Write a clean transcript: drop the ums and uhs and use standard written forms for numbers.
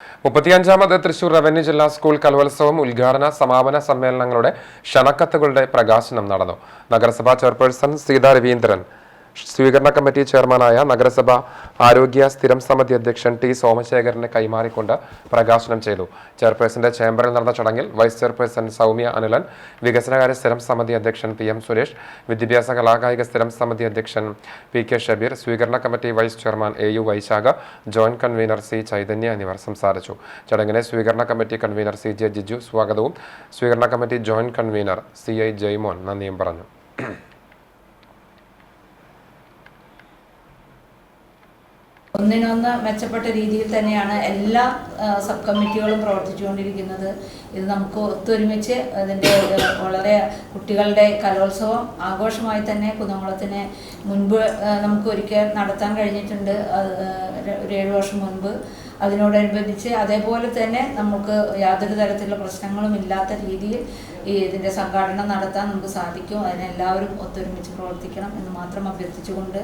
35ാമത് Thrissur revenue ജില്ലാ school കലോത്സവം ഉദ്ഘാടന സമാപന സമ്മേളനങ്ങളുടെ ക്ഷണക്കത്തുകളുടെ പ്രകാശനം നടന്നു. നഗരസഭാ ചെയർപേഴ്സൺ സീതാ രവീന്ദ്രൻ, സ്വീകരണ കമ്മിറ്റി ചെയർമാനായ നഗരസഭ ആരോഗ്യ സ്ഥിരം സമിതി അധ്യക്ഷൻ ടി സോമശേഖരനെ കൈമാറിക്കൊണ്ട് പ്രകാശനം ചെയ്തു. ചെയർപേഴ്സന്റെ ചേംബറിൽ നടന്ന ചടങ്ങിൽ വൈസ് ചെയർപേഴ്സൺ സൗമ്യ അനിലൻ, വികസനകാര്യ സ്ഥിരം സമിതി അധ്യക്ഷൻ PM സുരേഷ്, വിദ്യാഭ്യാസ കലാകായിക സ്ഥിരം സമിതി അധ്യക്ഷൻ PK ഷബീർ, സ്വീകരണ കമ്മിറ്റി വൈസ് ചെയർമാൻ AU വൈശാഖ, ജോയിന്റ് കൺവീനർ C ചൈതന്യ എന്നിവർ സംസാരിച്ചു. ചടങ്ങിനെ സ്വീകരണ കമ്മിറ്റി കൺവീനർ CJ ജിജു സ്വാഗതവും സ്വീകരണ committee joint convener CI Jaimon നന്ദിയും പറഞ്ഞു. ഒന്നിനൊന്ന് മെച്ചപ്പെട്ട രീതിയിൽ തന്നെയാണ് എല്ലാ സബ് കമ്മിറ്റികളും പ്രവർത്തിച്ചുകൊണ്ടിരിക്കുന്നത്. ഇത് നമുക്ക് ഒത്തൊരുമിച്ച് അതിൻ്റെ വളരെ കുട്ടികളുടെ കലോത്സവം ആഘോഷമായി തന്നെ കുന്നംകുളത്തിന് മുൻപ് നമുക്ക് ഒരിക്കൽ നടത്താൻ കഴിഞ്ഞിട്ടുണ്ട്, ഒരു 7 വർഷം മുൻപ്. അതിനോടനുബന്ധിച്ച് അതേപോലെ തന്നെ നമുക്ക് യാതൊരു തരത്തിലുള്ള പ്രശ്നങ്ങളും ഇല്ലാത്ത രീതിയിൽ ഇതിൻ്റെ സംഘാടനം നടത്താൻ നമുക്ക് സാധിക്കും. അതിനെല്ലാവരും ഒത്തൊരുമിച്ച് പ്രവർത്തിക്കണം എന്ന് മാത്രം അഭ്യർത്ഥിച്ചുകൊണ്ട്